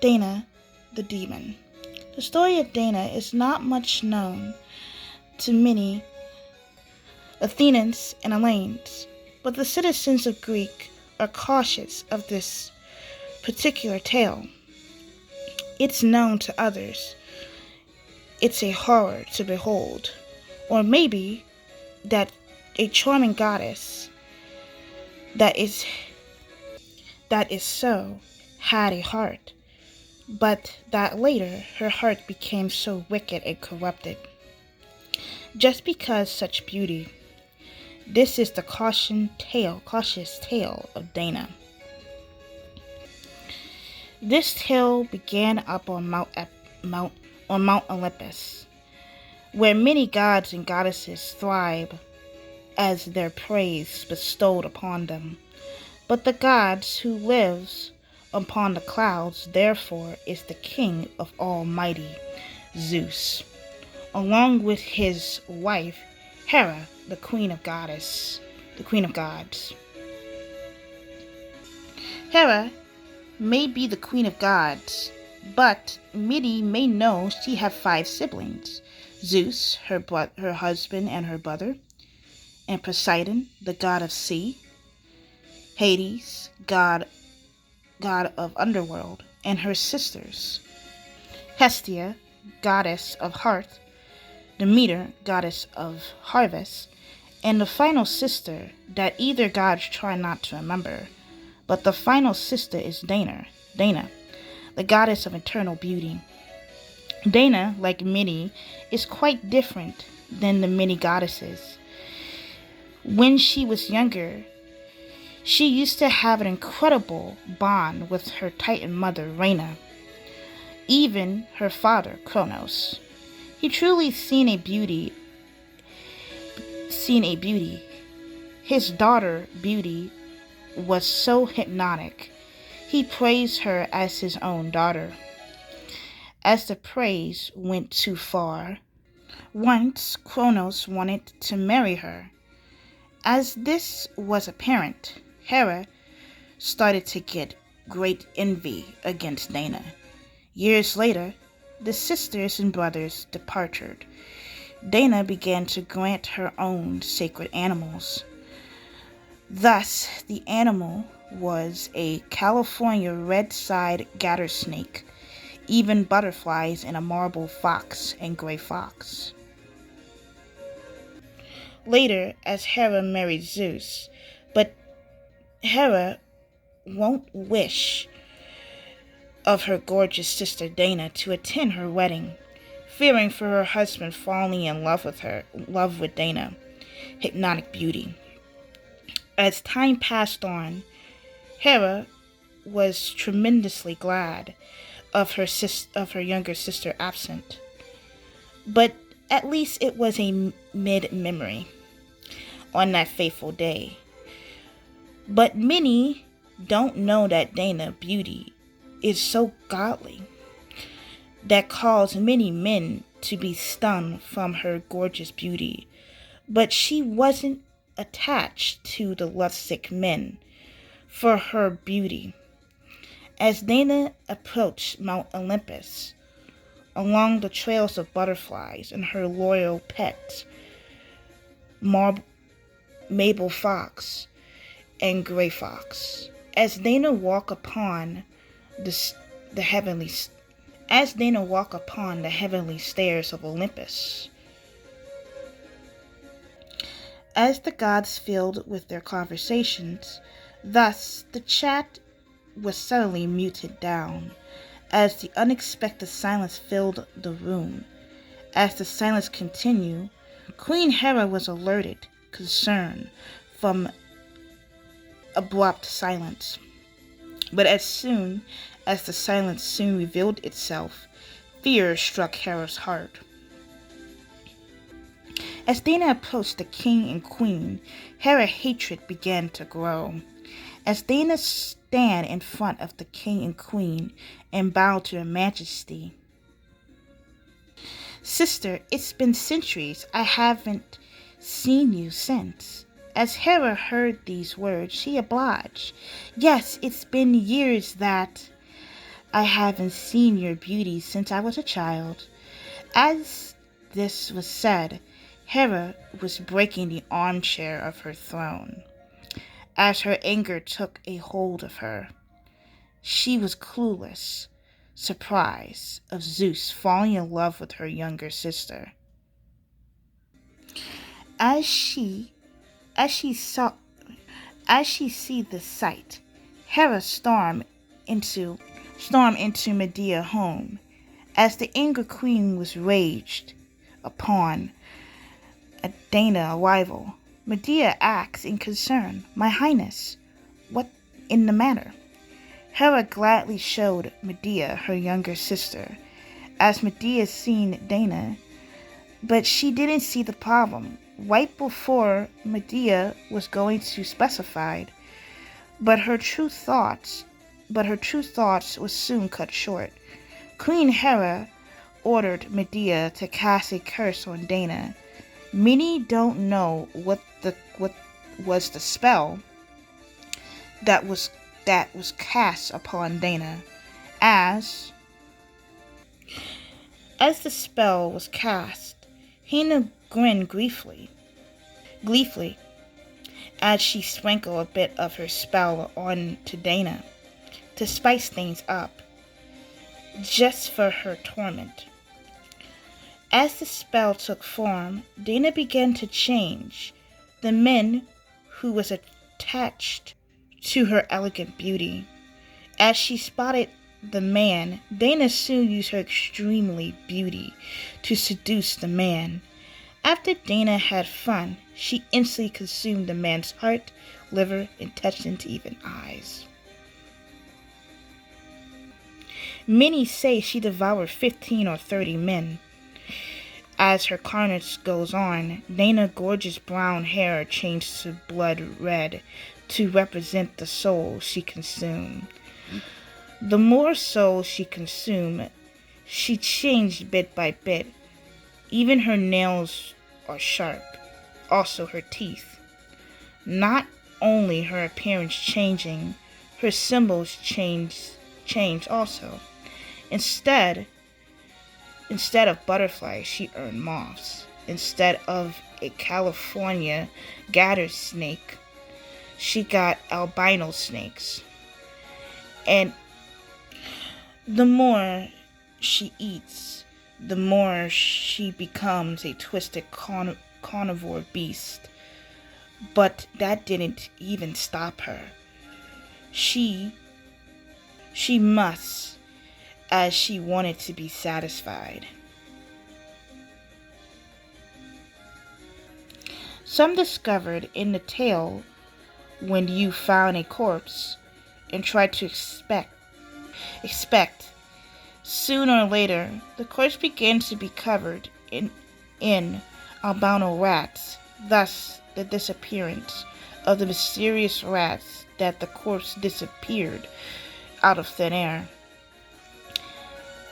Dana the Demon. The story of Dana is not much known to many Athenians and Hellenes, but the citizens of Greece are cautious of this particular tale. It's known to others. It's a horror to behold. Or maybe that a charming goddess that is so had a heart, but that later her heart became so wicked and corrupted. Just because such beauty. This is the cautious tale of Dana. This tale began up on Mount Olympus, where many gods and goddesses thrive as their praise bestowed upon them. But the gods who lives upon the clouds, therefore, is the king of Almighty Zeus, along with his wife Hera, the queen of gods. Hera may be the queen of gods, but many may know she had 5 siblings: Zeus, her husband and her brother, and Poseidon, the god of sea, Hades, god of underworld, and her sisters, Hestia, goddess of hearth, Demeter, goddess of harvest, and the final sister that either gods try not to remember, but the final sister is Dana, the goddess of eternal beauty. Dana, like many, is quite different than the many goddesses. When she was younger, she used to have an incredible bond with her Titan mother, Rhena, even her father, Kronos. He truly seen a beauty. His daughter, Beauty, was so hypnotic. He praised her as his own daughter. As the praise went too far, once Kronos wanted to marry her. As this was apparent, Hera started to get great envy against Dana. Years later, the sisters and brothers departed. Dana began to grant her own sacred animals. Thus, the animal was a California red-side gator snake, even butterflies, and a marble fox and gray fox. Later, as Hera married Zeus, but Hera won't wish of her gorgeous sister Dana to attend her wedding, fearing for her husband falling in love with Dana, hypnotic beauty. As time passed on, Hera was tremendously glad of her younger sister absent, but at least it was a mid-memory on that fateful day. But many don't know that Dana beauty is so godly that caused many men to be stunned from her gorgeous beauty, but she wasn't attached to the lovesick men for her beauty. As Dana approached Mount Olympus, along the trails of butterflies and her loyal pets, Mabel Fox and Gray Fox, as Dana walked upon the heavenly stairs of Olympus. As the gods filled with their conversations, thus the chat was suddenly muted down, as the unexpected silence filled the room. As the silence continued, Queen Hera was alerted, concern from abrupt silence. But as soon as the silence soon revealed itself, fear struck Hera's heart. As Dana approached the king and queen, Hera's hatred began to grow. As Dana stand in front of the king and queen and bow to their majesty. "Sister, it's been centuries. I haven't seen you since." As Hera heard these words, she obliged. "Yes, it's been years that..." I haven't seen your beauty since I was a child." As this was said, Hera was breaking the armchair of her throne, as her anger took a hold of her. She was clueless, surprised of Zeus falling in love with her younger sister. As she see the sight, Hera stormed into Medea's home. As the angry queen was raged upon Dana's arrival, Medea asked in concern, "My highness, what in the matter?" Hera gladly showed Medea her younger sister, as Medea seen Dana, but she didn't see the problem right before Medea was going to specify, but her true thoughts was soon cut short. Queen Hera ordered Medea to cast a curse on Dana. Many don't know what was the spell that was cast upon Dana. As the spell was cast, Hina grinned gleefully as she sprinkled a bit of her spell onto Dana to spice things up, just for her torment. As the spell took form, Dana began to change. The men who was attached to her elegant beauty. As she spotted the man, Dana soon used her extremely beauty to seduce the man. After Dana had fun, she instantly consumed the man's heart, liver, and touched into even eyes. Many say she devoured 15 or 30 men. As her carnage goes on, Dana's gorgeous brown hair changed to blood red to represent the soul she consumed. The more souls she consumed, she changed bit by bit. Even her nails are sharp, also her teeth. Not only her appearance changing, her symbols changed also. Instead of butterflies, she earned moths. Instead of a California gator snake, she got albino snakes. And the more she eats, the more she becomes a twisted carnivore beast. But that didn't even stop her. She must, as she wanted to be satisfied. Some discovered in the tale when you found a corpse and tried to expect sooner or later the corpse began to be covered in albino rats, thus the disappearance of the mysterious rats that the corpse disappeared out of thin air.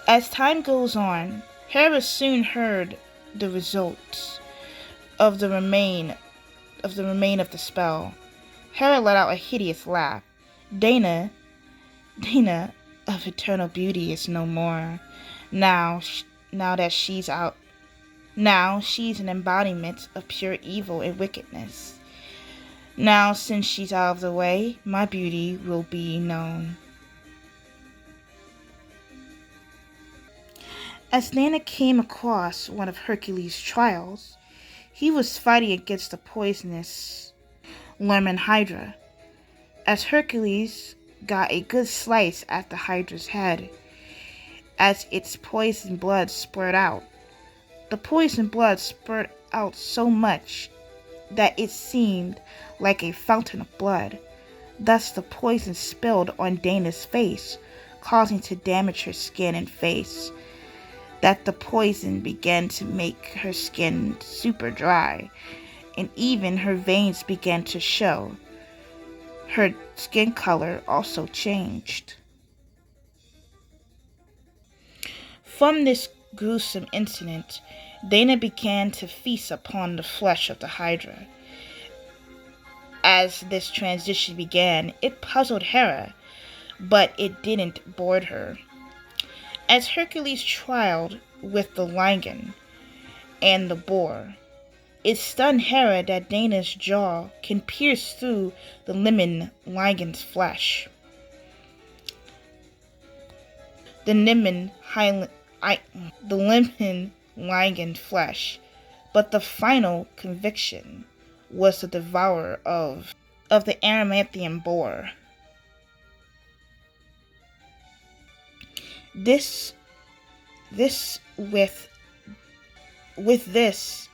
As time goes on, Hera soon heard the results of the remain of the spell. Hera let out a hideous laugh. Dana of eternal beauty is no more. Now that she's out. Now she's an embodiment of pure evil and wickedness. Now, since she's out of the way, my beauty will be known. As Dana came across one of Hercules' trials, he was fighting against the poisonous Lerman Hydra. As Hercules got a good slice at the Hydra's head, as its poison blood spurted out. The poison blood spurted out so much that it seemed like a fountain of blood. Thus the poison spilled on Dana's face, causing to damage her skin and face. That the poison began to make her skin super dry, and even her veins began to show. Her skin color also changed. From this gruesome incident, Dana began to feast upon the flesh of the Hydra. As this transition began, it puzzled Hera, but it didn't bore her. As Hercules trialed with the lion and the boar, it stunned Hera that Dana's jaw can pierce through the lemon lion's flesh. The lemon lion flesh, but the final conviction was the devourer of the Aramanthian boar. With this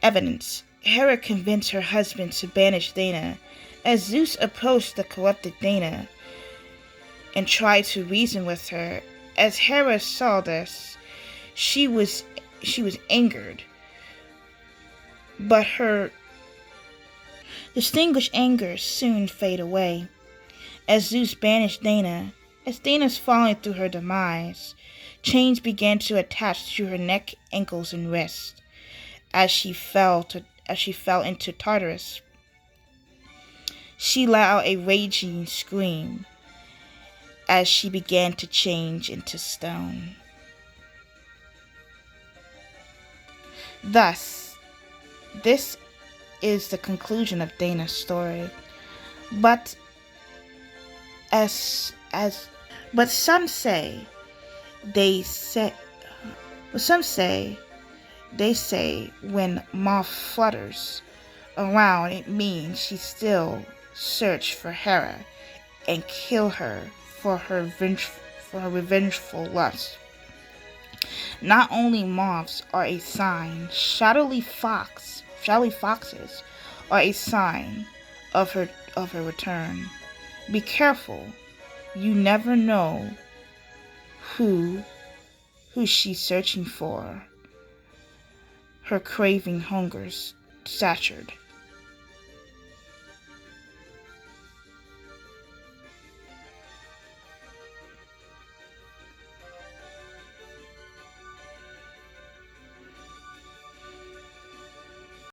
evidence, Hera convinced her husband to banish Dana. As Zeus approached the corrupted Dana and tried to reason with her, as Hera saw this, she was angered, but her distinguished anger soon faded away. As Zeus banished Dana, as Dana's falling through her demise, chains began to attach to her neck, ankles, and wrists. As she fell into Tartarus, she let out a raging scream as she began to change into stone. Thus, this is the conclusion of Dana's story. But some say when moth flutters around, it means she still search for Hera and kill her for her revengeful lust. Not only moths are a sign, shadowy foxes are a sign of her return. Be careful. You never know who she's searching for. Her craving hungers satiated.